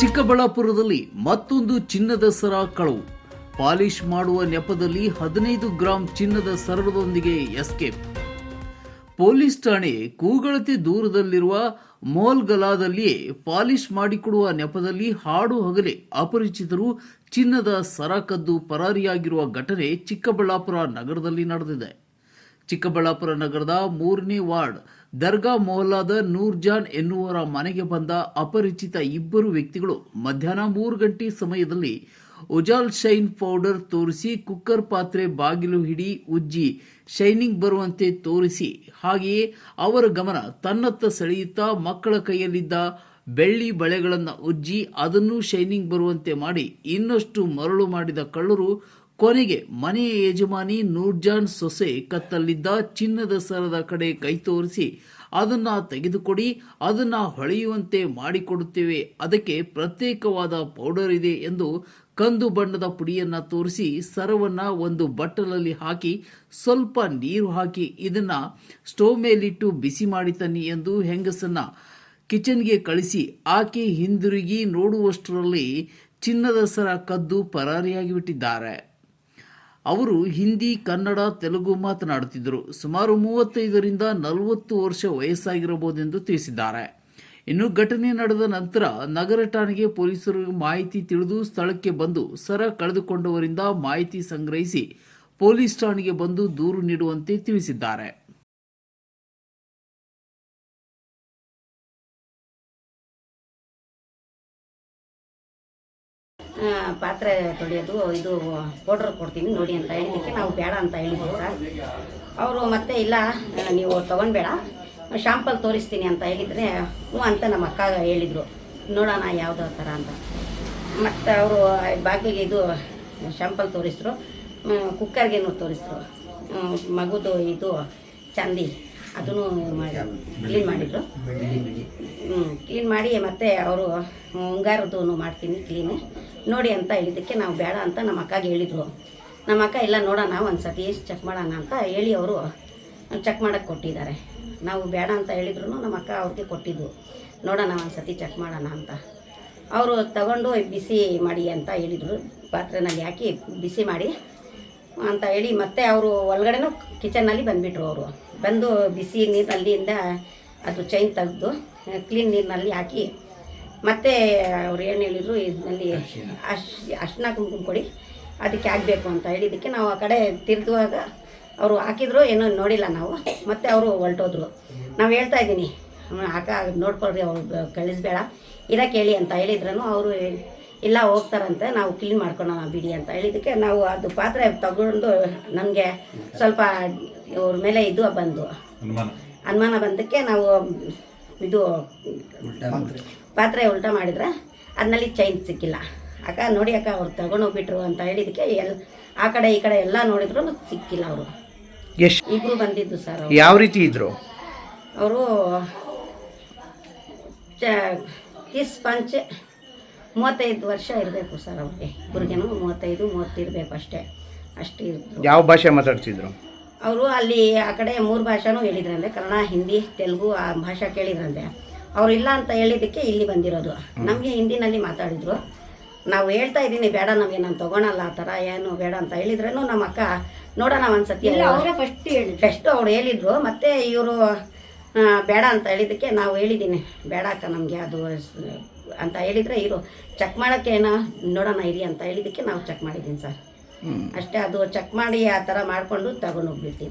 ಚಿಕ್ಕಬಳ್ಳಾಪುರದಲ್ಲಿ ಮತ್ತೊಂದು ಚಿನ್ನದ ಸರ ಕಳವು. ಪಾಲಿಶ್ ಮಾಡುವ ನೆಪದಲ್ಲಿ 15 ಗ್ರಾಂ ಚಿನ್ನದ ಸರದೊಂದಿಗೆ ಎಸ್ಕೇಪ್. ಪೊಲೀಸ್ ಠಾಣೆ ಕೂಗಳತೆ ದೂರದಲ್ಲಿರುವ ಮೋಲ್ಗಲಾದಲ್ಲಿಯೇ ಪಾಲಿಶ್ ಮಾಡಿಕೊಡುವ ನೆಪದಲ್ಲಿ ಹಾಡು ಹಗಲೇ ಅಪರಿಚಿತರು ಚಿನ್ನದ ಸರ ಕದ್ದು ಪರಾರಿಯಾಗಿರುವ ಘಟನೆ ಚಿಕ್ಕಬಳ್ಳಾಪುರ ನಗರದಲ್ಲಿ ನಡೆದಿದೆ. ಚಿಕ್ಕಬಳ್ಳಾಪುರ ನಗರದ 3ನೇ ವಾರ್ಡ್ ದರ್ಗಾ ಮೊಹಲ್ಲಾದ ನೂರ್ಜಾನ್ ಎನ್ನುವರ ಮನೆಗೆ ಬಂದ ಅಪರಿಚಿತ ಇಬ್ಬರು ವ್ಯಕ್ತಿಗಳು ಮಧ್ಯಾಹ್ನ 3 ಗಂಟೆ ಸಮಯದಲ್ಲಿ ಉಜಾಲ್ ಶೈನ್ ಪೌಡರ್ ತೋರಿಸಿ ಕುಕ್ಕರ್ ಪಾತ್ರೆ ಬಾಗಿಲು ಹಿಡಿ ಉಜ್ಜಿ ಶೈನಿಂಗ್ ಬರುವಂತೆ ತೋರಿಸಿ, ಹಾಗೆಯೇ ಅವರ ಗಮನ ತನ್ನತ್ತ ಸೆಳೆಯುತ್ತಾ ಮಕ್ಕಳ ಕೈಯಲ್ಲಿದ್ದ ಬೆಳ್ಳಿ ಬಳೆಗಳನ್ನು ಉಜ್ಜಿ ಅದನ್ನು ಶೈನಿಂಗ್ ಬರುವಂತೆ ಮಾಡಿ ಇನ್ನಷ್ಟು ಮರಳು ಮಾಡಿದ ಕಳ್ಳರು ಕೊನೆಗೆ ಮನೆಯ ಯಜಮಾನಿ ನೂರ್ಜಾನ್ ಸೊಸೆ ಕತ್ತಲ್ಲಿದ್ದ ಚಿನ್ನದ ಸರದ ಕಡೆ ಕೈ ತೋರಿಸಿ ಅದನ್ನು ತೆಗೆದುಕೊಡಿ, ಅದನ್ನು ಹೊಳೆಯುವಂತೆ ಮಾಡಿಕೊಡುತ್ತೇವೆ, ಅದಕ್ಕೆ ಪ್ರತ್ಯೇಕವಾದ ಪೌಡರ್ ಇದೆ ಎಂದು ಕಂದು ಬಣ್ಣದ ಪುಡಿಯನ್ನು ತೋರಿಸಿ ಸರವನ್ನು ಒಂದು ಬಟ್ಟಲಲ್ಲಿ ಹಾಕಿ ಸ್ವಲ್ಪ ನೀರು ಹಾಕಿ ಇದನ್ನ ಸ್ಟೋವ್ ಮೇಲಿಟ್ಟು ಬಿಸಿ ಮಾಡಿ ತನ್ನಿ ಎಂದು ಹೆಂಗಸನ್ನ ಕಿಚನ್ಗೆ ಕಳಿಸಿ ಆಕೆ ಹಿಂದಿರುಗಿ ನೋಡುವಷ್ಟರಲ್ಲಿ ಚಿನ್ನದ ಸರ ಕದ್ದು ಪರಾರಿಯಾಗಿ ಬಿಟ್ಟಿದ್ದಾರೆ. ಅವರು ಹಿಂದಿ, ಕನ್ನಡ, ತೆಲುಗು ಮಾತನಾಡುತ್ತಿದ್ದರು. ಸುಮಾರು 35ರಿಂದ 40 ವರ್ಷ ವಯಸ್ಸಾಗಿರಬಹುದೆಂದು ತಿಳಿಸಿದ್ದಾರೆ. ಇನ್ನು ಘಟನೆ ನಡೆದ ನಂತರ ನಗರ ಠಾಣೆಗೆ ಪೊಲೀಸರು ಮಾಹಿತಿ ತಿಳಿದು ಸ್ಥಳಕ್ಕೆ ಬಂದು ಸರ ಕಳೆದುಕೊಂಡವರಿಂದ ಮಾಹಿತಿ ಸಂಗ್ರಹಿಸಿ ಪೊಲೀಸ್ ಠಾಣೆಗೆ ಬಂದು ದೂರು ನೀಡುವಂತೆ ತಿಳಿಸಿದ್ದಾರೆ. ಪಾತ್ರೆ ತೊಳೆಯೋದು ಇದು ಪೌಡ್ರ್ ಕೊಡ್ತೀನಿ ನೋಡಿ ಅಂತ ಹೇಳಿದ್ದಕ್ಕೆ ನಾವು ಬೇಡ ಅಂತ ಹೇಳಿದ್ವಿ ಸರ್. ಅವರು ಮತ್ತೆ ಇಲ್ಲ ನೀವು ತೊಗೊಳ್ಬೇಡ ಶಾಂಪಲ್ ತೋರಿಸ್ತೀನಿ ಅಂತ ಹೇಳಿದರೆ ಹ್ಞೂ ಅಂತ ನಮ್ಮ ಅಕ್ಕ ಹೇಳಿದರು. ನೋಡೋಣ ಯಾವುದೋ ಥರ ಅಂತ. ಮತ್ತು ಅವರು ಬಾಗಿಲಿಗೆ ಇದು ಶಾಂಪಲ್ ತೋರಿಸಿದ್ರು, ಕುಕ್ಕರ್ಗೇನು ತೋರಿಸಿದ್ರು, ಮಗುದು ಇದು ಚಾಂದಿ ಅದನ್ನು ಕ್ಲೀನ್ ಮಾಡಿದರು. ಕ್ಲೀನ್ ಮಾಡಿ ಮತ್ತು ಅವರು ಮುಂಗಾರದ್ದು ಮಾಡ್ತೀನಿ ಕ್ಲೀನು ನೋಡಿ ಅಂತ ಹೇಳಿದ್ದಕ್ಕೆ ನಾವು ಬೇಡ ಅಂತ ನಮ್ಮ ಅಕ್ಕಗೆ ಹೇಳಿದರು. ನಮ್ಮ ಅಕ್ಕ ಇಲ್ಲ ನೋಡೋಣ ಒಂದು ಸತಿ ಚೆಕ್ ಮಾಡೋಣ ಅಂತ ಹೇಳಿ ಅವರು ಚೆಕ್ ಮಾಡೋಕ್ಕೆ ಕೊಟ್ಟಿದ್ದಾರೆ. ನಾವು ಬೇಡ ಅಂತ ಹೇಳಿದ್ರು ನಮ್ಮ ಅಕ್ಕ ಅವ್ರಿಗೆ ಕೊಟ್ಟಿದ್ದು ನೋಡೋಣ ಒಂದು ಸತಿ ಚೆಕ್ ಮಾಡೋಣ ಅಂತ. ಅವರು ತಗೊಂಡು ಬಿಸಿ ಮಾಡಿ ಅಂತ ಹೇಳಿದರು, ಪಾತ್ರೆನಲ್ಲಿ ಹಾಕಿ ಬಿಸಿ ಮಾಡಿ ಅಂತ ಹೇಳಿ ಮತ್ತೆ ಅವರು ಒಳಗಡೆನೂ ಕಿಚನ್ನಲ್ಲಿ ಬಂದುಬಿಟ್ರು. ಅವರು ಬಂದು ಬಿಸಿ ನೀರಿನಲ್ಲಿಂದ ಅದು ಚೈನ್ ತೆಗೆದು ಕ್ಲೀನ್ ನೀರಿನಲ್ಲಿ ಹಾಕಿ ಮತ್ತೆ ಅವ್ರು ಏನು ಹೇಳಿದರು, ಇದರಲ್ಲಿ ಅರ್ಶಿನ ಕುಂಕುಮ ಕೊಡಿ ಅದಕ್ಕೆ ಆಗಬೇಕು ಅಂತ ಹೇಳಿದ್ದಕ್ಕೆ ನಾವು ಆ ಕಡೆ ತಿರುಗುವಾಗ ಅವರು ಹಾಕಿದ್ರು, ಏನೋ ನೋಡಿಲ್ಲ ನಾವು. ಮತ್ತು ಅವರು ಹೊರಟೋದ್ರು. ನಾವು ಹೇಳ್ತಾ ಇದ್ದೀನಿ ಅಕ್ಕ ನೋಡ್ಕೊಳ್ರಿ, ಅವ್ರು ಕಳಿಸ್ಬೇಡ ಇರೋಕ್ಕೆ ಹೇಳಿ ಅಂತ ಹೇಳಿದ್ರೂ ಅವರು ಇಲ್ಲ ಹೋಗ್ತಾರಂತೆ, ನಾವು ಕ್ಲೀನ್ ಮಾಡ್ಕೊಳ್ಳೋಣ ಬಿಡಿ ಅಂತ ಹೇಳಿದ್ದಕ್ಕೆ ನಾವು ಅದು ಪಾತ್ರೆ ತಗೊಂಡು ನಮಗೆ ಸ್ವಲ್ಪ ಅವ್ರ ಮೇಲೆ ಇದು ಬಂದು ಅನುಮಾನ ಬಂದಕ್ಕೆ ನಾವು ಇದು ಪಾತ್ರೆ ಉಲ್ಟಾ ಮಾಡಿದ್ರೆ ಅದರಲ್ಲಿ ಚೈನ್ ಸಿಕ್ಕಿಲ್ಲ. ಅಕ್ಕ ನೋಡಿ ಅಕ್ಕ ಅವ್ರು ತಗೊಂಡೋಗ್ಬಿಟ್ರು ಅಂತ ಹೇಳಿದ್ದಕ್ಕೆ ಆ ಕಡೆ ಈ ಕಡೆ ಎಲ್ಲ ನೋಡಿದ್ರು ಸಿಕ್ಕಿಲ್ಲ. ಅವರು ಇಬ್ಬರು ಬಂದಿದ್ದು ಸರ್. ಯಾವ ರೀತಿ ಇದ್ರು ಅವರು? 35 ವರ್ಷ ಇರಬೇಕು ಸರ್ ಅವ್ರಿಗೆ. ಇಬ್ಬರಿಗೇನು 35-30 ಇರಬೇಕು ಅಷ್ಟೇ ಇದ್ರು. ಯಾವ ಭಾಷೆ ಮಾತಾಡ್ತಿದ್ರು ಅವರು? ಅಲ್ಲಿ ಆ ಕಡೆ 3 ಭಾಷೆನೂ ಹೇಳಿದ್ರಂತೆ, ಕನ್ನಡ, ಹಿಂದಿ, ತೆಲುಗು ಆ ಭಾಷೆ ಕೇಳಿದ್ರಂತೆ. ಅವ್ರು ಇಲ್ಲ ಅಂತ ಹೇಳಿದ್ದಕ್ಕೆ ಇಲ್ಲಿ ಬಂದಿರೋದು. ನಮಗೆ ಹಿಂದಿನಲ್ಲಿ ಮಾತಾಡಿದ್ರು. ನಾವು ಹೇಳ್ತಾ ಇದ್ದೀನಿ ಬೇಡ ನಮಗೆ ನಾನು ತೊಗೊಳಲ್ಲ ಆ ಥರ ಏನು ಬೇಡ ಅಂತ ಹೇಳಿದ್ರೇನು ನಮ್ಮ ಅಕ್ಕ ನೋಡೋಣ ಒಂದು ಸತಿ ಫಸ್ಟು ಅವ್ರು ಹೇಳಿದ್ರು. ಮತ್ತು ಇವರು ಬೇಡ ಅಂತ ಹೇಳಿದ್ದಕ್ಕೆ ನಾವು ಹೇಳಿದ್ದೀನಿ ಬೇಡ ಅಕ್ಕ ನಮಗೆ ಅದು ಅಂತ ಹೇಳಿದರೆ ಇರು ಚೆಕ್ ಮಾಡೋಕ್ಕೆ ಏನೋ ನೋಡೋಣ ಇರಿ ಅಂತ ಹೇಳಿದ್ದಕ್ಕೆ ನಾವು ಚೆಕ್ ಮಾಡಿದ್ದೀನಿ ಸರ್ ಅಷ್ಟೇ. ಅದು ಚೆಕ್ ಮಾಡಿ ಆ ಥರ ಮಾಡಿಕೊಂಡು ತಗೊಂಡೋಗ್ಬಿಡ್ತೀವಿ.